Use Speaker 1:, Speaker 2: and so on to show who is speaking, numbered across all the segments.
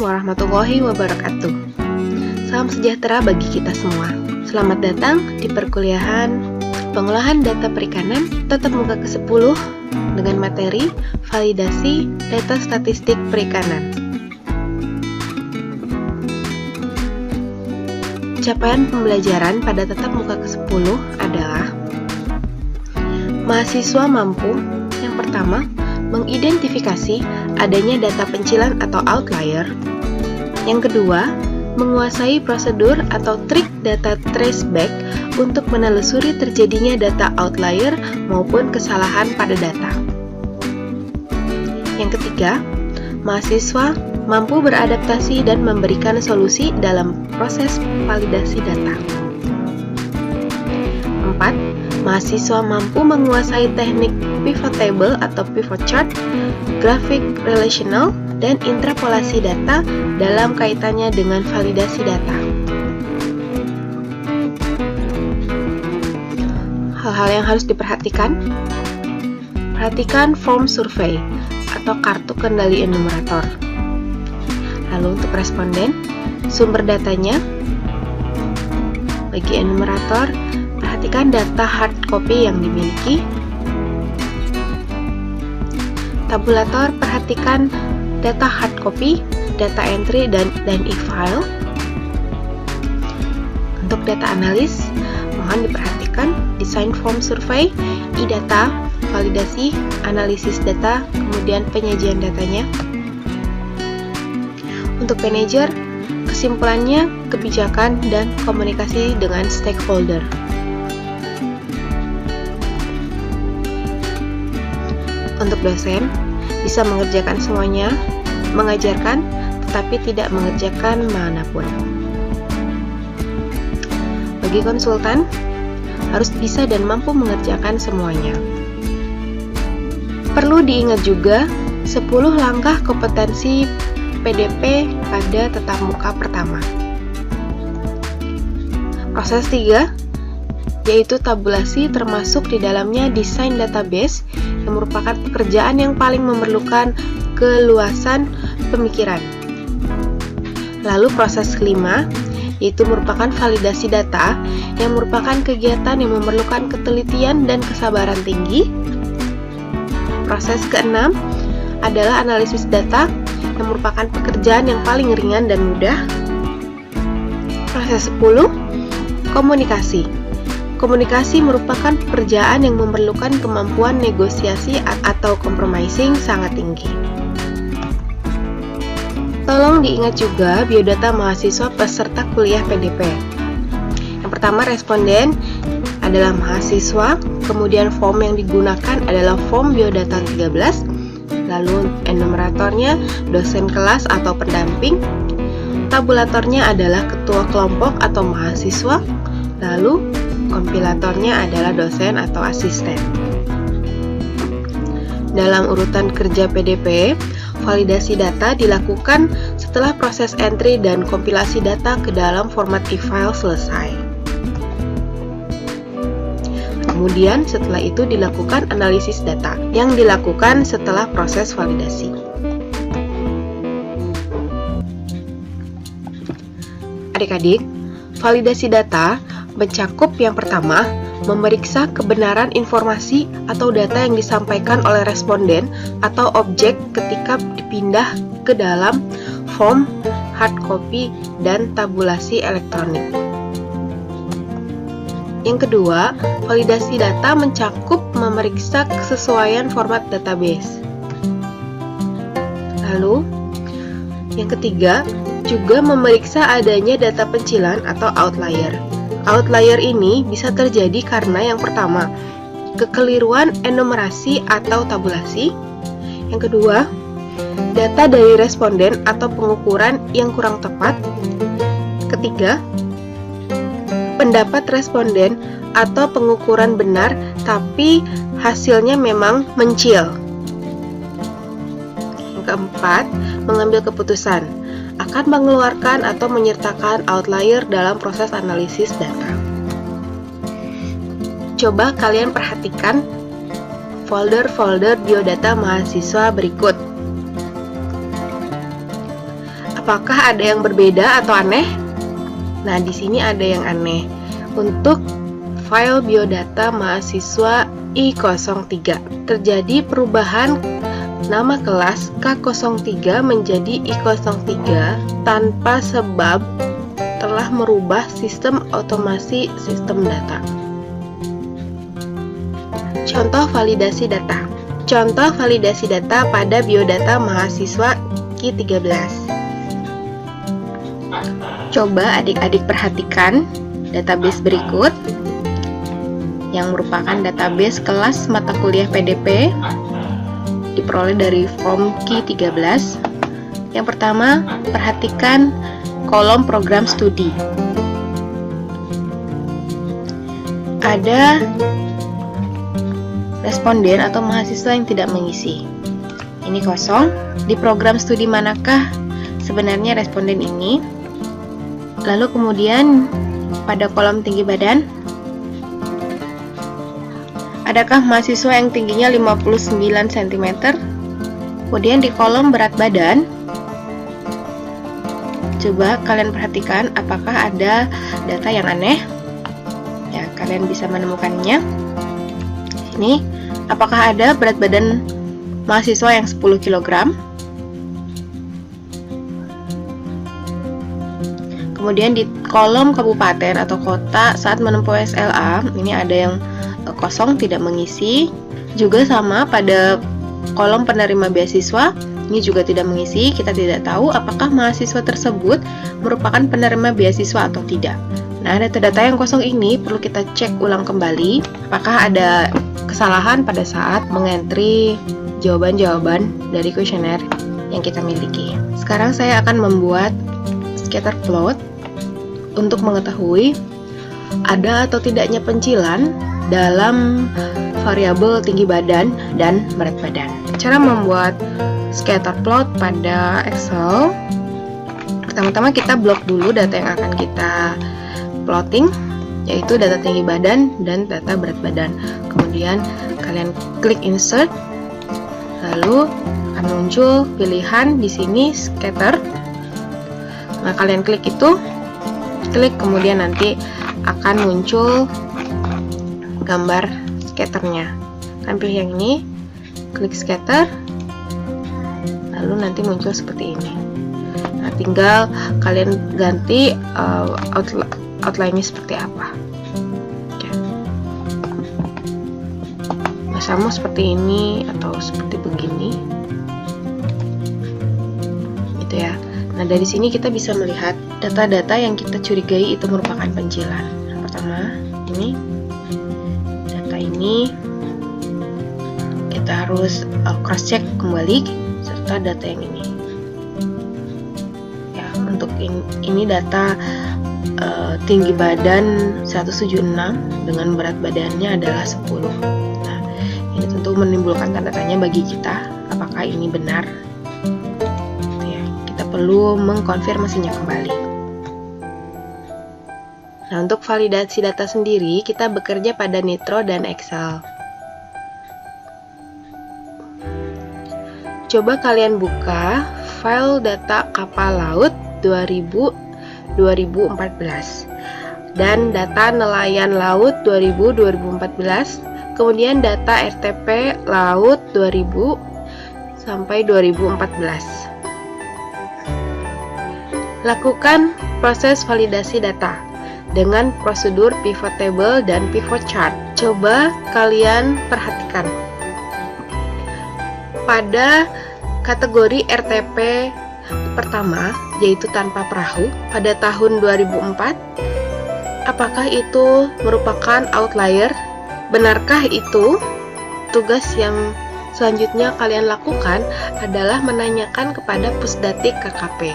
Speaker 1: warahmatullahi wabarakatuh. Salam sejahtera bagi kita semua. Selamat datang di perkuliahan Pengolahan Data Perikanan tatap muka ke-10 dengan materi Validasi Data Statistik Perikanan. Capaian pembelajaran pada tatap muka ke-10 adalah: mahasiswa mampu yang pertama mengidentifikasi adanya data pencilan atau outlier. Yang kedua, menguasai prosedur atau trik data traceback untuk menelusuri terjadinya data outlier maupun kesalahan pada data. Yang ketiga, mahasiswa mampu beradaptasi dan memberikan solusi dalam proses validasi data. 4. Mahasiswa mampu menguasai teknik pivot table atau pivot chart, grafik relational, dan interpolasi data dalam kaitannya dengan validasi data. Hal-hal yang harus diperhatikan: perhatikan form survei atau kartu kendali enumerator. Lalu untuk responden, sumber datanya. Bagi enumerator, perhatikan data hard copy yang dimiliki. Tabulator, perhatikan data hard copy, data entry, dan e-file. Untuk data analis, mohon diperhatikan desain form survei, e-data, validasi, analisis data, kemudian penyajian datanya. Untuk manajer, kesimpulannya, kebijakan, dan komunikasi dengan stakeholder. Untuk dosen, bisa mengerjakan semuanya, mengajarkan, tetapi tidak mengerjakan manapun. Bagi konsultan, harus bisa dan mampu mengerjakan semuanya. Perlu diingat juga 10 langkah kompetensi PDP pada tatap muka pertama. Proses 3, yaitu tabulasi, termasuk di dalamnya desain database, yang merupakan pekerjaan yang paling memerlukan keluasan pemikiran. Lalu proses kelima, yaitu merupakan validasi data, yang merupakan kegiatan yang memerlukan ketelitian dan kesabaran tinggi. Proses keenam adalah analisis data, yang merupakan pekerjaan yang paling ringan dan mudah. Proses 10, komunikasi. Komunikasi merupakan pekerjaan yang memerlukan kemampuan negosiasi atau compromising sangat tinggi. Tolong diingat juga biodata mahasiswa peserta kuliah PDP. Yang pertama, responden adalah mahasiswa, kemudian form yang digunakan adalah form biodata 13, lalu enumeratornya dosen kelas atau pendamping, tabulatornya adalah ketua kelompok atau mahasiswa, lalu kompilatornya adalah dosen atau asisten. Dalam urutan kerja PDP, validasi data dilakukan setelah proses entry dan kompilasi data ke dalam format e-file selesai. Kemudian setelah itu dilakukan analisis data yang dilakukan setelah proses validasi. Adik-adik, validasi data mencakup yang pertama, memeriksa kebenaran informasi atau data yang disampaikan oleh responden atau objek ketika dipindah ke dalam form, hard copy, dan tabulasi elektronik. Yang kedua, validasi data mencakup memeriksa kesesuaian format database. Lalu, yang ketiga, juga memeriksa adanya data pencilan atau outlier. Outlier ini bisa terjadi karena yang pertama, kekeliruan enumerasi atau tabulasi. Yang kedua, data dari responden atau pengukuran yang kurang tepat. Ketiga, pendapat responden atau pengukuran benar tapi hasilnya memang mencil. Yang keempat, mengambil keputusan akan mengeluarkan atau menyertakan outlier dalam proses analisis data. Coba kalian perhatikan folder-folder biodata mahasiswa berikut. Apakah ada yang berbeda atau aneh? Nah, di sini ada yang aneh. Untuk file biodata mahasiswa I03, terjadi perubahan nama kelas K03 menjadi I03 tanpa sebab telah merubah sistem otomasi sistem data. Contoh validasi data. Contoh validasi data pada biodata mahasiswa Ki13. Coba adik-adik perhatikan database berikut yang merupakan database kelas mata kuliah PDP diperoleh dari form Ki13. Yang pertama, perhatikan kolom program studi. Ada responden atau mahasiswa yang tidak mengisi. Ini kosong. Di program studi manakah sebenarnya responden ini? Lalu kemudian pada kolom tinggi badan, adakah mahasiswa yang tingginya 59 cm? Kemudian di kolom berat badan, coba kalian perhatikan apakah ada data yang aneh. Ya, kalian bisa menemukannya. Ini, apakah ada berat badan mahasiswa yang 10 kg? Kemudian di kolom kabupaten atau kota saat menempuh SLA, ini ada yang kosong tidak mengisi. Juga sama pada kolom penerima beasiswa, ini juga tidak mengisi. Kita tidak tahu apakah mahasiswa tersebut merupakan penerima beasiswa atau tidak. Nah, data-data yang kosong ini perlu kita cek ulang kembali apakah ada kesalahan pada saat mengentri jawaban-jawaban dari kuesioner yang kita miliki. Sekarang saya akan membuat scatter plot untuk mengetahui ada atau tidaknya pencilan dalam variabel tinggi badan dan berat badan. Cara membuat scatter plot pada Excel, pertama-tama kita blok dulu data yang akan kita plotting, yaitu data tinggi badan dan data berat badan. Kemudian kalian klik insert, lalu akan muncul pilihan di sini scatter. Nah, kalian klik itu, klik, kemudian nanti akan muncul gambar scatternya. Kalian pilih yang ini, klik scatter, lalu nanti muncul seperti ini. Nah, tinggal kalian ganti outline-nya seperti apa. Oke. Nah, sama seperti ini atau seperti begini, gitu ya. Nah, dari sini kita bisa melihat data-data yang kita curigai itu merupakan pencilan. Yang pertama, ini data ini kita harus cross-check kembali serta data yang ini. Ya, untuk ini data tinggi badan 176 dengan berat badannya adalah 10. Nah, ini tentu menimbulkan tanda tanya bagi kita, apakah ini benar? Perlu mengkonfirmasinya kembali. Nah, untuk validasi data sendiri, kita bekerja pada Nitro dan Excel. Coba kalian buka file data kapal laut 2014 dan data nelayan laut 2014, kemudian data RTP laut 2000 sampai 2014. Lakukan proses validasi data dengan prosedur pivot table dan pivot chart. Coba kalian perhatikan. Pada kategori RTP pertama, yaitu tanpa perahu, pada tahun 2004, apakah itu merupakan outlier? Benarkah itu? Tugas yang selanjutnya kalian lakukan adalah menanyakan kepada Pusdatik KKP.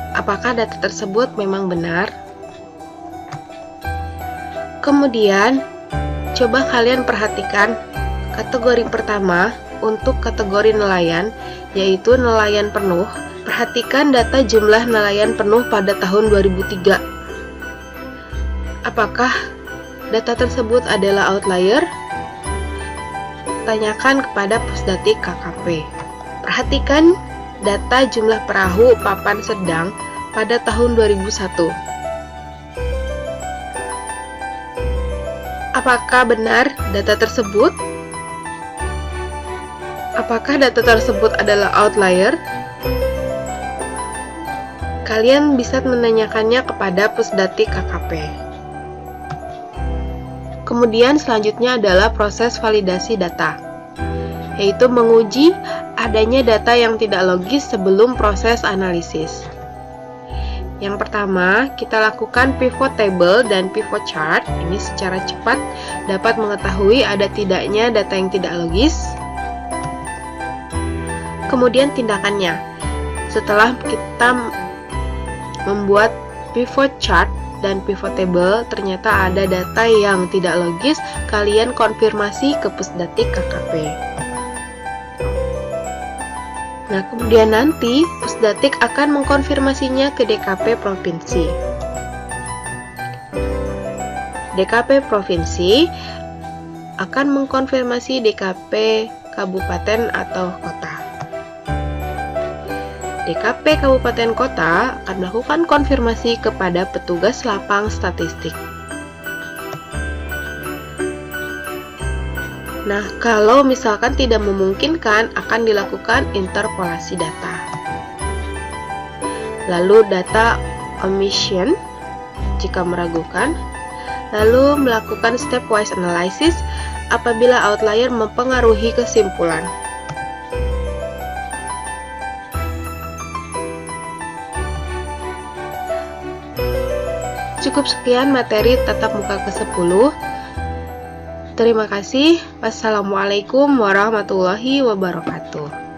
Speaker 1: Apakah data tersebut memang benar? Kemudian, coba kalian perhatikan kategori pertama untuk kategori nelayan, yaitu nelayan penuh. Perhatikan data jumlah nelayan penuh pada tahun 2003. Apakah data tersebut adalah outlier? Tanyakan kepada Pusdatik KKP. Perhatikan data jumlah perahu papan sedang pada tahun 2001. Apakah benar data tersebut? Apakah data tersebut adalah outlier? Kalian bisa menanyakannya kepada Pusdatik KKP. Kemudian selanjutnya adalah proses validasi data, yaitu menguji adanya data yang tidak logis sebelum proses analisis. Yang pertama, kita lakukan pivot table dan pivot chart. Ini secara cepat dapat mengetahui ada tidaknya data yang tidak logis. Kemudian tindakannya, setelah kita membuat pivot chart dan pivot table, ternyata ada data yang tidak logis, kalian konfirmasi ke Pusdatik KKP. Nah, kemudian nanti Pusdatik akan mengkonfirmasinya ke DKP Provinsi. DKP Provinsi akan mengkonfirmasi DKP Kabupaten atau Kota. DKP Kabupaten Kota akan melakukan konfirmasi kepada petugas lapang statistik. Nah, kalau misalkan tidak memungkinkan, akan dilakukan interpolasi data. Lalu data omission jika meragukan, lalu melakukan stepwise analysis apabila outlier mempengaruhi kesimpulan. Cukup sekian materi tatap muka ke-10. Terima kasih. Wassalamualaikum warahmatullahi wabarakatuh.